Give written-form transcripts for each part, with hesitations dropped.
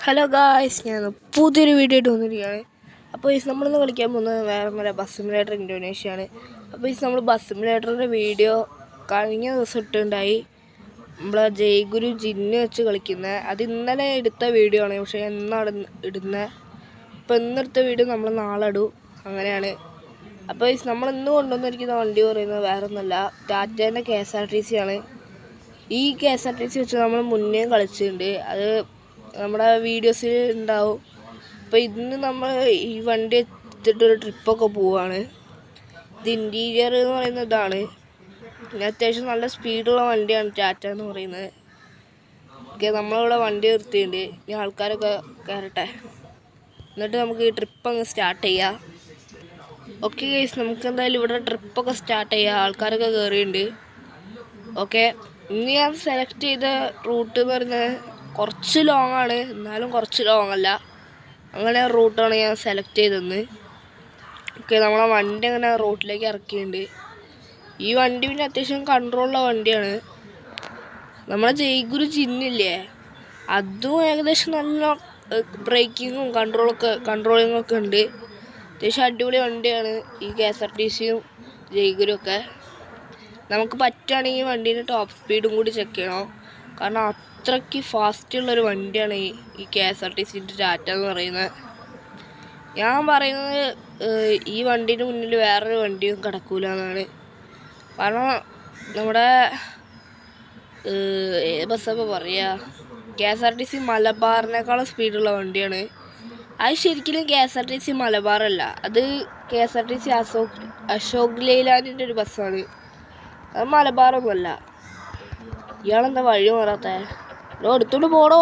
Hello guys, ഞാൻ പുതിയൊരു video ആയിട്ട് വന്നിരിക്കുകയാണ്. അപ്പോൾ നമ്മളിന്ന് കളിക്കാൻ പോകുന്നത് വേറെ ഒന്നുമല്ല, ബസ് സിമുലേറ്റർ ഇന്തോനേഷ്യയാണ്. അപ്പോൾ നമ്മൾ ബസ് സിമുലേറ്ററിൻ്റെ വീഡിയോ കഴിഞ്ഞ ദിവസം ഇട്ടുണ്ടായി. നമ്മളെ ജയ്ഗുരു ജിന്ന് വെച്ച് കളിക്കുന്നത് അത് ഇന്നലെ എടുത്ത വീഡിയോ ആണ്. പക്ഷേ എന്നാണ് ഇടുന്നത്? ഇപ്പോൾ ഇന്നെടുത്ത വീഡിയോ നമ്മൾ നാളെ ഇടും, അങ്ങനെയാണ്. അപ്പോൾ നമ്മളിന്ന് കൊണ്ടുവന്നിരിക്കുന്ന വണ്ടി പറയുന്നത് വേറെ ഒന്നുമല്ല, ടാറ്റേൻ്റെ KSRTC ആണ്. ഈ KSRTC വെച്ച് നമ്മൾ മുന്നേ കളിച്ചിട്ടുണ്ട്, അത് നമ്മുടെ വീഡിയോസിൽ ഉണ്ടാവും. അപ്പോൾ ഇന്ന് നമ്മൾ ഈ വണ്ടി എടുത്തിട്ടൊരു ട്രിപ്പൊക്കെ പോവുകയാണ്. ഇത് ഇൻറ്റീരിയർ എന്ന് പറയുന്നത് ഇതാണ്. പിന്നെ അത്യാവശ്യം നല്ല സ്പീഡുള്ള വണ്ടിയാണ് ടാറ്റ എന്ന് പറയുന്നത്. ഓക്കെ, നമ്മളിവിടെ വണ്ടി നിർത്തിയിട്ടുണ്ട്. ഇനി ആൾക്കാരൊക്കെ കയറട്ടെ, എന്നിട്ട് നമുക്ക് ഈ ട്രിപ്പ് അങ്ങ് സ്റ്റാർട്ട് ചെയ്യാം. ഓക്കെ ഗൈസ്, നമുക്ക് എന്തായാലും ഇവിടെ ട്രിപ്പൊക്കെ സ്റ്റാർട്ട് ചെയ്യാം. ആൾക്കാരൊക്കെ കയറിയിട്ടുണ്ട്. ഓക്കെ, ഇനി ഞാൻ സെലക്ട് ചെയ്ത റൂട്ട് എന്ന് പറയുന്നത് കുറച്ച് ലോങ് ആണ്, എന്നാലും കുറച്ച് ലോങ് അല്ല, അങ്ങനെ റൂട്ടാണ് ഞാൻ സെലക്ട് ചെയ്തത്. ഓക്കെ, നമ്മളെ വണ്ടി അങ്ങനെ റോട്ടിലേക്ക് ഇറക്കിയിട്ടുണ്ട്. ഈ വണ്ടി പിന്നെ അത്യാവശ്യം കൺട്രോളുള്ള വണ്ടിയാണ്. നമ്മളെ ജയ്ഗുരു ജിന്നില്ലേ, അതും ഏകദേശം നല്ല ബ്രേക്കിങ്ങും കൺട്രോളിങ്ങും ഒക്കെ ഉണ്ട്. അത്യാവശ്യം അടിപൊളി വണ്ടിയാണ് ഈ KSRTCയും ജയ്ഗുരും ഒക്കെ. നമുക്ക് പറ്റുകയാണെങ്കിൽ വണ്ടീൻ്റെ ടോപ്പ് സ്പീഡും കൂടി ചെക്ക് ചെയ്യണം, കാരണം അത്രയ്ക്ക് ഫാസ്റ്റുള്ളൊരു വണ്ടിയാണ് ഈ KSRTCൻ്റെ ടാറ്റ എന്ന് പറയുന്നത്. ഞാൻ പറയുന്നത് ഈ വണ്ടീൻ്റെ മുന്നിൽ വേറൊരു വണ്ടിയും കിടക്കൂല എന്നാണ്. കാരണം നമ്മുടെ ബസ്സപ്പോൾ പറയുക, KSRTC മലബാറിനേക്കാളും സ്പീഡുള്ള വണ്ടിയാണ്. അത് ശരിക്കും KSRTC മലബാറല്ല, അത് KSRTC അശോക് ലൈലാൻഡിൻ്റെ ഒരു ബസ്സാണ്. അത് മലബാറൊന്നുമല്ല. ഇയാളെന്താ വഴി മാറാത്തേ? എടുത്തോണ്ട് പോടോ.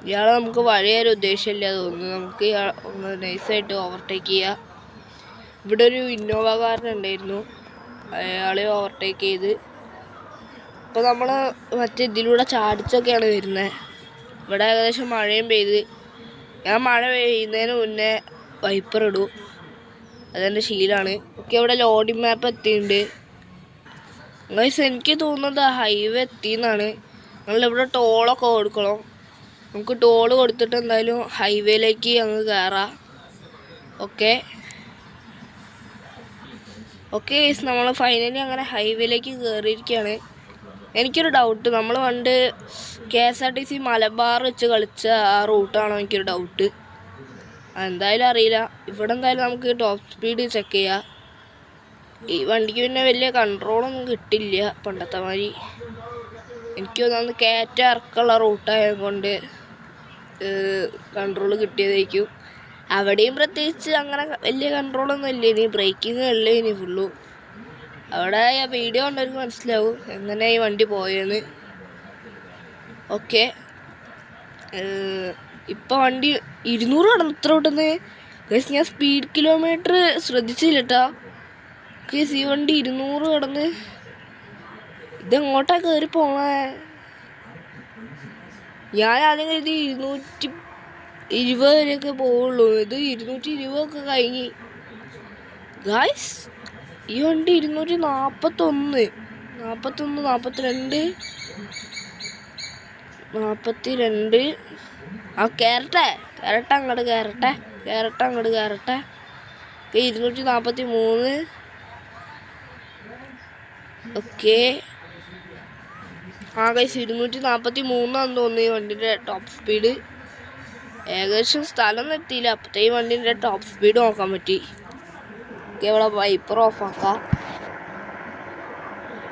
ഇയാളെ നമുക്ക് വഴിയൊരു ഉദ്ദേശമില്ല തോന്നുന്നു. നമുക്ക് ഒന്ന് നൈസായിട്ട് ഓവർടേക്ക് ചെയ്യാം. ഇവിടെ ഒരു ഇന്നോവ കാരനുണ്ടായിരുന്നു, അയാളെ ഓവർടേക്ക് ചെയ്ത്. ഇപ്പോൾ നമ്മൾ മറ്റേ ഇതിലൂടെ ചാടിച്ചൊക്കെയാണ് വരുന്നത്. ഇവിടെ ഏകദേശം മഴയും പെയ്ത്. ഞാൻ മഴ പെയ്യുന്നതിന് മുന്നേ വൈപ്പർ ഇടും, അതെൻ്റെ ശീലമാണ്. ഒക്കെ ഇവിടെ ലോഡിംഗ് മാപ്പ് എത്തിയിട്ടുണ്ട്. എനിക്ക് തോന്നുന്നത് ഹൈവേ എത്തിയെന്നാണ്. നമ്മളിവിടെ ടോളൊക്കെ കൊടുക്കണം. നമുക്ക് ടോള് കൊടുത്തിട്ട് എന്തായാലും ഹൈവേയിലേക്ക് അങ്ങ് കയറാം. ഓക്കെ ഓക്കെ നമ്മൾ ഫൈനലി അങ്ങനെ ഹൈവേയിലേക്ക് കയറിയിരിക്കുകയാണ്. എനിക്കൊരു ഡൗട്ട്, നമ്മൾ പണ്ട് KSRTC മലബാർ വെച്ച് കളിച്ച ആ റൂട്ടാണോ എനിക്കൊരു ഡൗട്ട്. എന്തായാലും അറിയില്ല. ഇവിടെ എന്തായാലും നമുക്ക് ടോപ്പ് സ്പീഡ് ചെക്ക് ചെയ്യാം. ഈ വണ്ടിക്ക് പിന്നെ വലിയ കൺട്രോളൊന്നും കിട്ടില്ല പണ്ടത്തെ മാതിരി. എനിക്ക് തോന്നുന്നു കയറ്റ ഇറക്കമുള്ള റൂട്ടായത് കൊണ്ട് കൺട്രോൾ കിട്ടിയതായിരിക്കും. അവിടെയും പ്രത്യേകിച്ച് അങ്ങനെ വലിയ കൺട്രോളൊന്നും ഇല്ല. ഇനി ബ്രേക്കിങ് അല്ലേ ഇനി ഫുള്ളു. അവിടെ വീഡിയോ കണ്ടവർക്ക് മനസ്സിലാവും എങ്ങനെ ഈ വണ്ടി പോയെന്ന്. ഓക്കെ, ഇപ്പം വണ്ടി 200 കടന്നു. ഇത്ര കിട്ടുന്നത് ഞാൻ സ്പീഡ് കിലോമീറ്റർ ശ്രദ്ധിച്ചില്ല കേട്ടോ. ഈ വണ്ടി 200 കടന്ന്. ഇതെങ്ങോട്ടാ കയറി പോണേ? ഞാൻ ആദ്യം കരുതി 220 വരെയൊക്കെ പോവുള്ളൂ. ഇത് 220 കഴിഞ്ഞ്. ഗായ്സ്, ഈ വണ്ടി 241, 42 ആ കയറട്ടെ അങ്ങോട്ട് കയറട്ടെ 243. ഓക്കെ, ഗൈസ് 243 തോന്നുന്നു ഈ വണ്ടിൻ്റെ ടോപ്പ് സ്പീഡ്. ഏകദേശം സ്ഥലം എത്തിയില്ല, അപ്പോഴത്തെ ഈ വണ്ടിൻ്റെ ടോപ്പ് സ്പീഡ് നോക്കാൻ പറ്റി. ഓക്കെ, ഇവിടെ വൈപ്പർ ഓഫാക്കാം.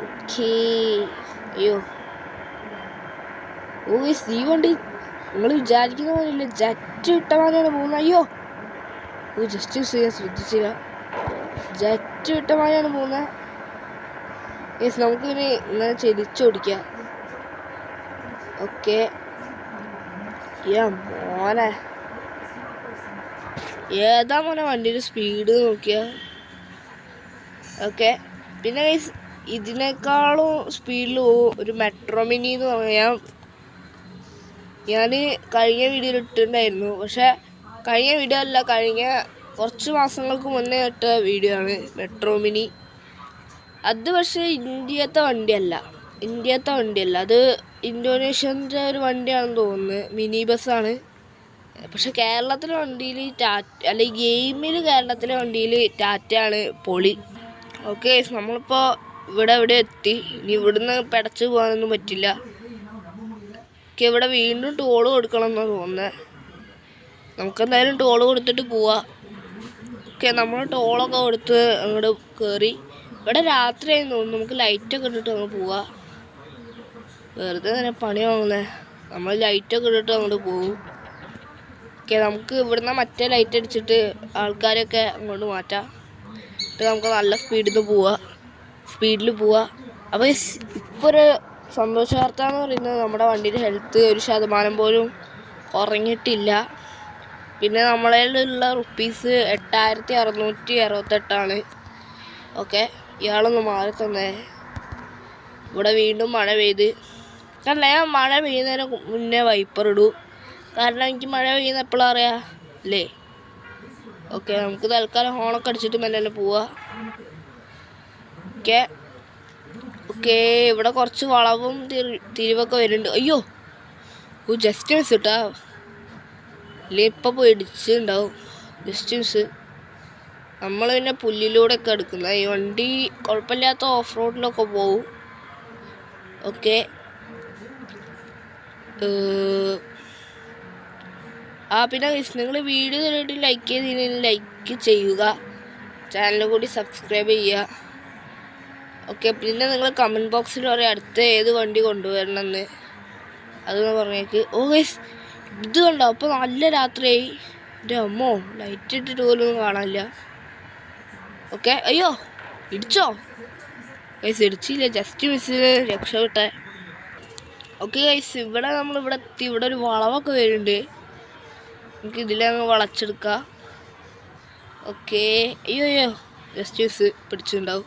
ഓക്കേ, അയ്യോ ഗൈസ്, ഈ വണ്ടി നിങ്ങൾ വിചാരിക്കുന്ന പോലെയില്ല, ജറ്റ് വിട്ട മാതിരിയാണ് പോകുന്നത്. അയ്യോ ജസ്റ്റ് ശ്രദ്ധിച്ചില്ല, ജറ്റ് വിട്ട മാതിരിയാണ് പോകുന്നത്. യെസ്, നമുക്കിനി ഇങ്ങനെ ചെരിച്ചോടിക്കാം. ഓക്കെ, മോനെ ഏതാ മോനെ വണ്ടിയുടെ സ്പീഡ് നോക്കിയ. ഓക്കെ, പിന്നെ ഇതിനേക്കാളും സ്പീഡിൽ പോകും ഒരു മെട്രോ മിനി എന്ന് പറഞ്ഞാൽ. ഞാൻ കഴിഞ്ഞ വീഡിയോയിൽ ഇട്ടിട്ടുണ്ടായിരുന്നു, പക്ഷെ കഴിഞ്ഞ വീഡിയോ അല്ല, കഴിഞ്ഞ കുറച്ച് മാസങ്ങൾക്ക് മുന്നേ ഇട്ട വീഡിയോ ആണ് മെട്രോ മിനി. അത് പക്ഷേ ഇന്ത്യത്തെ വണ്ടിയല്ല, അത് ഇന്തോനേഷ്യൻ്റെ ഒരു വണ്ടിയാണെന്ന് തോന്നുന്നത്, മിനി ബസ്സാണ്. പക്ഷെ കേരളത്തിലെ വണ്ടിയിൽ അല്ല ഈ ഗെയിമിൽ കേരളത്തിലെ വണ്ടിയിൽ ടാറ്റയാണ് പൊളി. ഓക്കെ, നമ്മളിപ്പോൾ ഇവിടെ എത്തി. ഇനി ഇവിടുന്ന് പിടച്ച് പോകാനൊന്നും പറ്റില്ല. ഓക്കെ, ഇവിടെ വീണ്ടും ടോള് കൊടുക്കണം എന്നാണ് തോന്നുന്നത്. നമുക്കെന്തായാലും ടോള് കൊടുത്തിട്ട് പോവാം. ഓക്കെ, നമ്മൾ ടോളൊക്കെ കൊടുത്ത് അങ്ങോട്ട് കയറി. ഇവിടെ രാത്രിയായിരുന്നു തോന്നുന്നു. നമുക്ക് ലൈറ്റൊക്കെ ഇട്ടിട്ട് അങ്ങ് പോവാം. വെറുതെ തന്നെ പണി വാങ്ങുന്നത്. നമ്മൾ ലൈറ്റൊക്കെ ഇട്ടിട്ട് അങ്ങോട്ട് പോകും. ഓക്കെ, നമുക്ക് ഇവിടുന്ന് മറ്റേ ലൈറ്റ് അടിച്ചിട്ട് ആൾക്കാരൊക്കെ അങ്ങോട്ട് മാറ്റാം. എന്നിട്ട് നമുക്ക് നല്ല സ്പീഡിൽ പോവാം. അപ്പോൾ ഇപ്പോൾ ഒരു സന്തോഷ വാർത്ത എന്ന് പറയുന്നത് നമ്മുടെ വണ്ടിയുടെ ഹെൽത്ത് 1% പോലും കുറഞ്ഞിട്ടില്ല. പിന്നെ നമ്മളതിലുള്ള റുപ്പീസ് 8668. ഓക്കെ, ഇയാളൊന്ന് മാറി തന്നെ. ഇവിടെ വീണ്ടും മഴ പെയ്ത്. കാരണം ഞാൻ മഴ പെയ്യുന്നതിന് മുന്നേ വൈപ്പർ ഇടും. കാരണം എനിക്ക് മഴ പെയ്യുന്ന എപ്പോഴും അറിയാം അല്ലേ. ഓക്കെ, നമുക്ക് തൽക്കാലം ഹോണൊക്കെ അടിച്ചിട്ട് മെല്ലെ പോവാം. ഓക്കെ, ഇവിടെ കുറച്ച് വളവും തിരിവൊക്കെ വരുന്നുണ്ട്. അയ്യോ, ജസ്റ്റ് മിസ് കിട്ടാ. ഇല്ലേ ഇപ്പം പോയി ഇടിച്ചിട്ടുണ്ടാവും. Just miss. നമ്മൾ പിന്നെ പുല്ലിലൂടെ ഒക്കെ എടുക്കുന്നത്. ഈ വണ്ടി കുഴപ്പമില്ലാത്ത ഓഫ് റോഡിലൊക്കെ പോവും. ഓക്കെ, പിന്നെ നിങ്ങൾ വീഡിയോ കണ്ടിട്ട് ലൈക്ക് ചെയ്തില്ലെങ്കിൽ ലൈക്ക് ചെയ്യുക, ചാനൽ കൂടി സബ്സ്ക്രൈബ് ചെയ്യുക. ഓക്കെ, പിന്നെ നിങ്ങൾ കമൻറ്റ് ബോക്സിൽ പറയാം അടുത്ത ഏത് വണ്ടി കൊണ്ടുവരണമെന്ന്. അതൊന്ന് പറഞ്ഞേക്ക്. ഓ ഗൈസ്, ഇത് കണ്ടോ? അപ്പോൾ നല്ല രാത്രിയായി. എൻ്റെ അമ്മോ, ലൈറ്റ് ഇട്ടിട്ട് പോലും ഒന്നും കാണാനില്ല. ഓക്കെ, അയ്യോ ഇടിച്ചോ ഗൈസ്? ഇടിച്ചില്ല, ജസ്റ്റ് മിസ്സിൽ രക്ഷപ്പെട്ടെ. ഓക്കെ ഗൈസ്, നമ്മളിവിടെ എത്തി. ഇവിടെ ഒരു വളവൊക്കെ വരുന്നുണ്ട്. നമുക്ക് ഇതിലങ്ങ് വളച്ചെടുക്കാം. ഓക്കെ, അയ്യോ ജസ്റ്റ് മിസ് പിടിച്ചിട്ടുണ്ടാവും.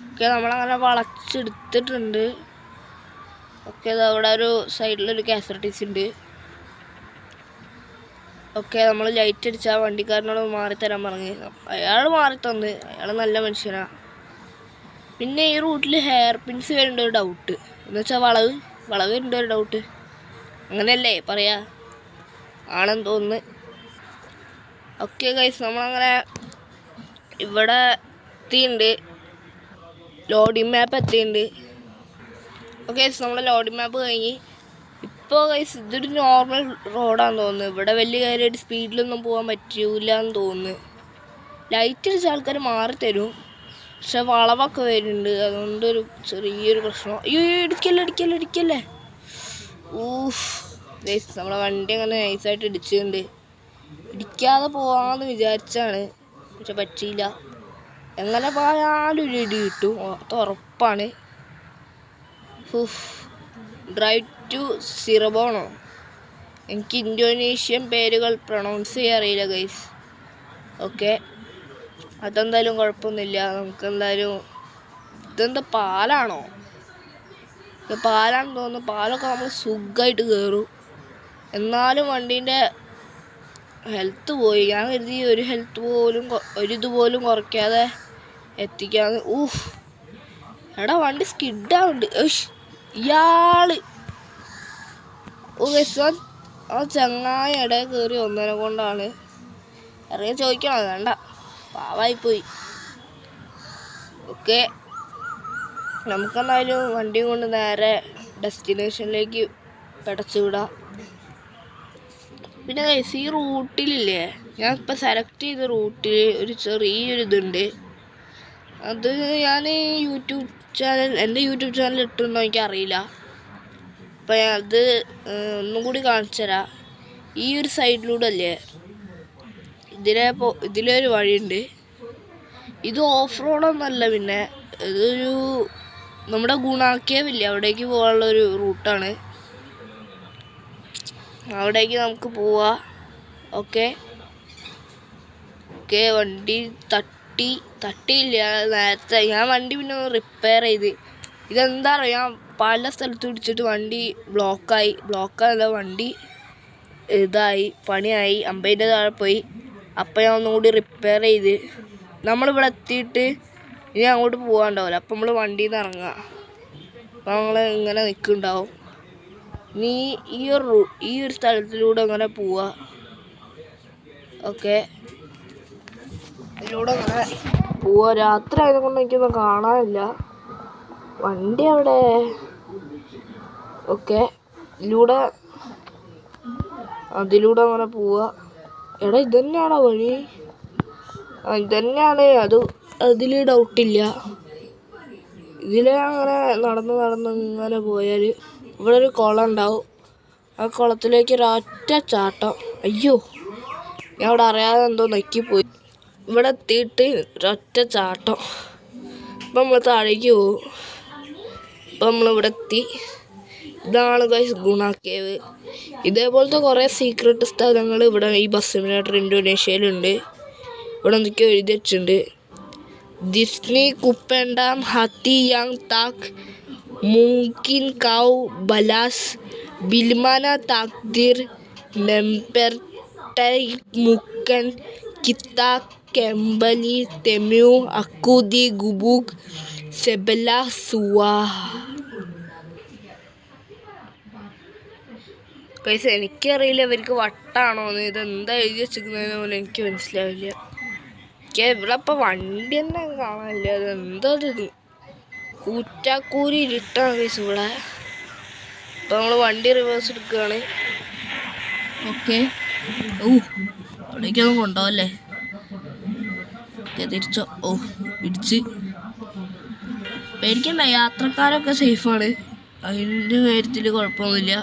ഓക്കെ, നമ്മളങ്ങനെ വളച്ചെടുത്തിട്ടുണ്ട്. ഓക്കെ, അവിടെ ഒരു സൈഡിലൊരു KSRTC ഉണ്ട്. ഓക്കെ, നമ്മൾ ലൈറ്റ് അടിച്ചാൽ വണ്ടിക്കാരനോട് മാറിത്തരാൻ പറഞ്ഞു. അയാൾ മാറിത്തന്ന്. അയാൾ നല്ല മനുഷ്യനാണ്. പിന്നെ ഈ റൂട്ടിൽ ഹെയർ പിൻസ് വരുന്നുണ്ട് ഒരു ഡൗട്ട്. എന്നുവെച്ചാൽ വളവ് വരുന്നുണ്ട് ഒരു ഡൗട്ട്. അങ്ങനെയല്ലേ പറയാ? ആണെന്ന് തോന്നുന്നു. ഓക്കെ ഗൈസ്, നമ്മളങ്ങനെ ഇവിടെ എത്തിയിട്ടുണ്ട്. ലോഡിങ് മാപ്പ് എത്തിയിട്ടുണ്ട്. ഓക്കെ, നമ്മൾ ലോഡിങ് മാപ്പ് കഴിഞ്ഞ് ഇപ്പോൾ ഗൈസ് ഇതൊരു നോർമൽ റോഡാണെന്ന് തോന്നുന്നു. ഇവിടെ വലിയ കാര്യമായിട്ട് സ്പീഡിലൊന്നും പോകാൻ പറ്റൂല എന്ന് തോന്നുന്നു. ലൈറ്റ് അടിച്ച ആൾക്കാർ മാറിത്തരും. പക്ഷെ വളവൊക്കെ വരുന്നുണ്ട്. അതുകൊണ്ടൊരു ചെറിയൊരു പ്രശ്നം. അയ്യോ, ഇടിക്കല്ലേ. ഗൈസ്, നമ്മളെ വണ്ടി അങ്ങനെ നൈസായിട്ട് ഇടിച്ചിട്ടുണ്ട്. ഇടിക്കാതെ പോവാമെന്ന് വിചാരിച്ചാണ്, പക്ഷെ പറ്റിയില്ല. എങ്ങനെ പോയാലും ഒരു ഇടി കിട്ടും, അത് ഉറപ്പാണ്. ഡ്രൈവ് ടു സിറബോണോ? എനിക്ക് ഇന്തോനേഷ്യൻ പേരുകൾ പ്രൊണൗൺസ് ചെയ്യാൻ അറിയില്ല ഗൈസ്. ഓക്കെ, അതെന്തായാലും കുഴപ്പമൊന്നുമില്ല. നമുക്കെന്തായാലും ഇതെന്താ പാലാണോ? പാലാണെന്ന് തോന്നുന്നു. പാലൊക്കെ നമ്മൾ സുഖമായിട്ട് കയറും. എന്നാലും വണ്ടീൻ്റെ ഹെൽത്ത് പോയി. ഞാൻ കരുതി ഒരിതുപോലും കുറയ്ക്കാതെ എത്തിക്കാന്ന്. എടാ, വണ്ടി സ്കിഡാവുണ്ട്. ഇയാള് ആ ചങ്ങായി ഇടയിൽ കയറി ഒന്നനെ കൊണ്ടാണ് ഇറങ്ങി. ചോദിക്കണോ? വേണ്ട, പാവായിപ്പോയി. ഓക്കെ, നമുക്കെന്തായാലും വണ്ടിയും കൊണ്ട് നേരെ ഡെസ്റ്റിനേഷനിലേക്ക് പിടച്ചു വിടാം. പിന്നെ ഈ റൂട്ടിലില്ലേ, ഞാൻ ഇപ്പം സെലക്ട് ചെയ്ത റൂട്ടിൽ ഒരു ചെറിയൊരു ഇതുണ്ട്. അത് ഞാൻ എൻ്റെ യൂട്യൂബ് ചാനൽ ഇട്ടുണ്ടോ എനിക്കറിയില്ല. അപ്പം അത് ഒന്നും കൂടി കാണിച്ചു തരാം. ഈ ഒരു സൈഡിലൂടെ അല്ലേ ഇതിലൊരു വഴിയുണ്ട്. ഇത് ഓഫ് റോഡൊന്നുമല്ല. പിന്നെ ഇതൊരു നമ്മുടെ ഗുണാക്കേവില്ലേ, അവിടേക്ക് പോകാനുള്ളൊരു റൂട്ടാണ്. അവിടേക്ക് നമുക്ക് പോവാം. ഓക്കെ, വണ്ടി തട്ടിയില്ല നേരത്തെ. ഞാൻ വണ്ടി പിന്നെ ഒന്ന് റിപ്പയർ ചെയ്ത്. ഇതെന്താ പറയുക, ഞാൻ പല സ്ഥലത്തും ഇടിച്ചിട്ട് വണ്ടി ബ്ലോക്കായല്ല, വണ്ടി പണിയായി 50-ൻ്റെ താഴെ പോയി. അപ്പം ഞാൻ ഒന്നുകൂടി റിപ്പയർ ചെയ്ത് നമ്മളിവിടെ എത്തിയിട്ട് ഇനി അങ്ങോട്ട് പോകാണ്ടാവില്ല. അപ്പം നമ്മൾ വണ്ടിയിൽ നിന്ന് ഇറങ്ങുക. അപ്പം നമ്മൾ ഇങ്ങനെ നിൽക്കുന്നുണ്ടാവും. നീ ഈ ഒരു സ്ഥലത്തിലൂടെ അങ്ങനെ പോവാ. ഓക്കെ, ഇതിലൂടെ അങ്ങനെ പോവാ. രാത്രി ആയതുകൊണ്ട് എനിക്കൊന്നും കാണാനില്ല. വണ്ടി അവിടെ. ഓക്കെ, അതിലൂടെ അങ്ങനെ പോവാ. എടാ ഇതന്നെയാണോ വഴി? ഇതന്നെയാണ്. അതിൽ ഡൗട്ടില്ല. അങ്ങനെ നടന്ന് ഇങ്ങനെ പോയാൽ ഇവിടെ ഒരു കുളം ഉണ്ടാവും. ആ കുളത്തിലേക്ക് ഒരൊറ്റ ചാട്ടം. അയ്യോ, ഞാൻ ഇവിടെ അറിയാതെ എന്തോ നെക്കിപ്പോയി. ഇവിടെ എത്തിയിട്ട് ഒരൊറ്റ ചാട്ടം. ഇപ്പം നമ്മൾ താഴേക്ക് പോകും. ഇപ്പം നമ്മളിവിടെ എത്തി. ഇതാണ് ഗൈസ് ഗുണ കേവ്. ഇതേപോലത്തെ കുറേ സീക്രട്ട് സ്ഥലങ്ങൾ ഇവിടെ ഈ ബസ് സിമുലേറ്റർ ഇന്തോനേഷ്യയിലുണ്ട്. ഇവിടെ എന്തൊക്കെയോ എഴുതി വെച്ചിട്ടുണ്ട്. Disney Kupendam Hati yang tak mungkin kau balas bilmana takdir mempertemukan kita kembali temu aku di gubuk sebelah suah. പൈസ എനിക്കറിയില്ല ഇവർക്ക് വട്ടാണോന്ന്. ഇതെന്താ എഴുതി വെച്ചിരിക്കുന്നതിന് പോലും എനിക്ക് മനസ്സിലാവില്ല. ഇവിടെ ഇപ്പം വണ്ടി തന്നെ കാണാനില്ല. അതെന്താ ഇത്? കൂറ്റാക്കൂരി ഇരുട്ടാണ് പൈസ ഇവിടെ. ഇപ്പം നമ്മൾ വണ്ടി റിവേഴ്സ് എടുക്കുകയാണ്. ഓക്കെ, അവിടേക്കൊന്നും കൊണ്ടുപോകല്ലേ. തിരിച്ചോ. ഇടിച്ച് പേടിക്കണ്ട, യാത്രക്കാരൊക്കെ സേഫാണ്. അതിൻ്റെ കാര്യത്തിൽ കുഴപ്പമൊന്നുമില്ല.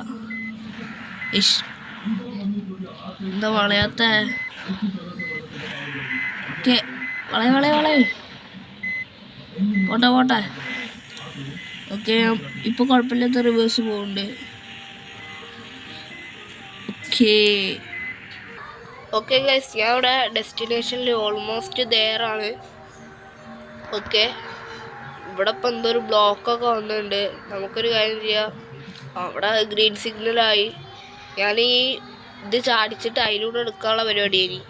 എന്താ വളയാത്ത? ഓക്കെ, വളേ പോട്ടെ. ഓക്കെ, ഇപ്പോൾ കുഴപ്പമില്ലാത്ത റിവേഴ്സ് പോകുന്നുണ്ട്. ഓക്കെ ഗൈസ്, ഞാൻ ഇവിടെ ഡെസ്റ്റിനേഷനിൽ ഓൾമോസ്റ്റ് ദേറാണ്. ഓക്കെ, ഇവിടെ ഇപ്പം എന്തോ ഒരു ബ്ലോക്കൊക്കെ വന്നിട്ടുണ്ട്. നമുക്കൊരു കാര്യം ചെയ്യാം. അവിടെ ഗ്രീൻ സിഗ്നലായി. ഞാൻ ഇത് ചാടിച്ചിട്ട് അതിലൂടെ എടുക്കാനുള്ള പരിപാടിയായി.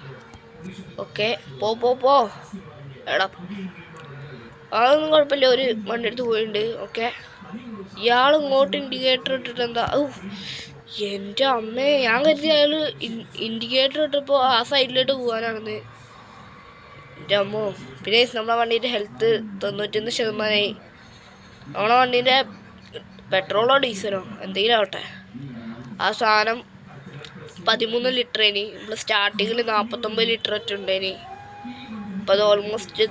ഓക്കെ, പോ എടാ, അതൊന്നും കുഴപ്പമില്ല. ഒരു വണ്ടി എടുത്ത് പോയിട്ടുണ്ട്. ഓക്കെ, ഇയാൾ ഇങ്ങോട്ട് ഇൻഡിക്കേറ്റർ ഇട്ടിട്ട് എന്താ? എൻ്റെ അമ്മേ, ഞാൻ കരുതി അയാൾ ഇൻഡിക്കേറ്റർ ഇട്ടപ്പോൾ ആ സൈഡിലോട്ട് പോകാനാണെന്ന്. എൻ്റെ അമ്മോ. പിന്നെ നമ്മളെ വണ്ടീൻ്റെ ഹെൽത്ത് 91%. നമ്മളെ വണ്ടീൻ്റെ പെട്രോളോ ഡീസലോ എന്തെങ്കിലും ആവട്ടെ, ആ സാധനം 13 ലിറ്ററേനി. നമ്മൾ സ്റ്റാർട്ടിങ്ങിൽ 49 ലിറ്റർ ഒറ്റ ഉണ്ടേനി. അപ്പോൾ അത് ഓൾമോസ്റ്റ്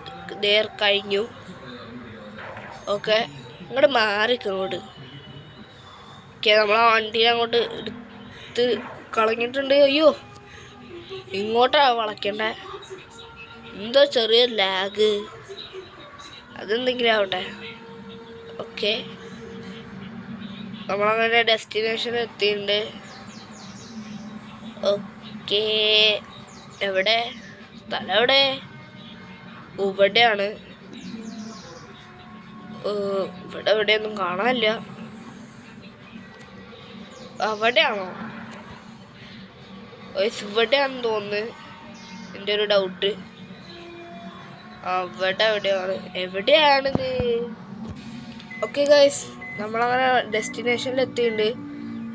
കഴിഞ്ഞു. ഓക്കെ, ഇങ്ങോട്ട് മാറിക്കങ്ങോട്ട്. ഓക്കെ, നമ്മളാ വണ്ടീനെ അങ്ങോട്ട് എടുത്ത് കളഞ്ഞിട്ടുണ്ട്. അയ്യോ, ഇങ്ങോട്ടാണ് വളയ്ക്കണ്ടേ. എന്തോ ചെറിയ ലാഗ്, അതെന്തെങ്കിലും ആവട്ടെ. ഓക്കെ, നമ്മളങ്ങനെ ഡെസ്റ്റിനേഷൻ എത്തിയിട്ടുണ്ട്. ഓക്കെ, എവിടെ സ്ഥലം? ഇവിടെയാണ്. ഇവിടെ എവിടെയൊന്നും കാണാനില്ല. അവിടെയാണോ? ഇവിടെയാണെന്ന് തോന്നുന്നു. എൻ്റെ ഒരു ഡൗട്ട്. എവിടെയാണിത്? ഓക്കെ ഗൈസ്, നമ്മളങ്ങനെ ഡെസ്റ്റിനേഷനിൽ എത്തിയിട്ടുണ്ട്.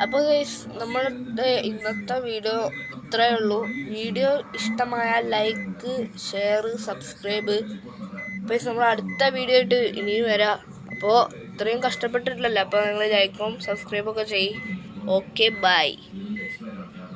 അപ്പോൾ ഗൈസ്, നമ്മളുടെ ഇന്നത്തെ വീഡിയോ ഇത്രയേ ഉള്ളൂ. വീഡിയോ ഇഷ്ടമായാൽ ലൈക്ക്, ഷെയർ, സബ്സ്ക്രൈബ്. അപ്പോൾ നമ്മൾ അടുത്ത വീഡിയോ ആയിട്ട് ഇനിയും വരാം. അപ്പോൾ ഇത്രയും കഷ്ടപ്പെട്ടിട്ടില്ലല്ലോ, അപ്പോൾ നിങ്ങൾ ലൈക്കും സബ്സ്ക്രൈബൊക്കെ ചെയ്യും. Okay, by.